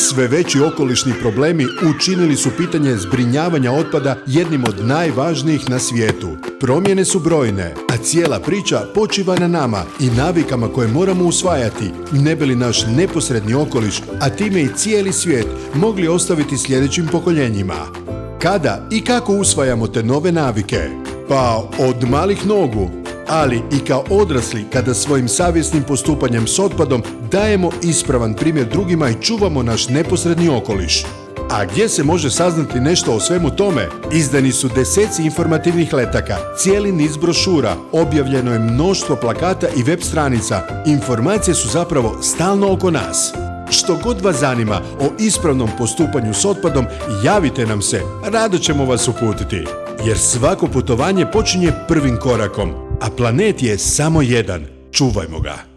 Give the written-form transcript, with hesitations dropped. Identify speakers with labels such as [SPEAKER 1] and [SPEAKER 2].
[SPEAKER 1] Sve veći okolišni problemi učinili su pitanje zbrinjavanja otpada jednim od najvažnijih na svijetu. Promjene su brojne, a cijela priča počiva na nama i navikama koje moramo usvajati, ne bi li naš neposredni okoliš, a time i cijeli svijet, mogli ostaviti sljedećim pokoljenjima. Kada i kako usvajamo te nove navike? Pa od malih nogu, ali i kao odrasli kada svojim savjesnim postupanjem s otpadom dajemo ispravan primjer drugima i čuvamo naš neposredni okoliš. A gdje se može saznati nešto o svemu tome? Izdani su deseci informativnih letaka, cijeli niz brošura, objavljeno je mnoštvo plakata i web stranica. Informacije su zapravo stalno oko nas. Što god vas zanima o ispravnom postupanju s otpadom, javite nam se, rado ćemo vas uputiti. Jer svako putovanje počinje prvim korakom, a planet je samo jedan. Čuvajmo ga.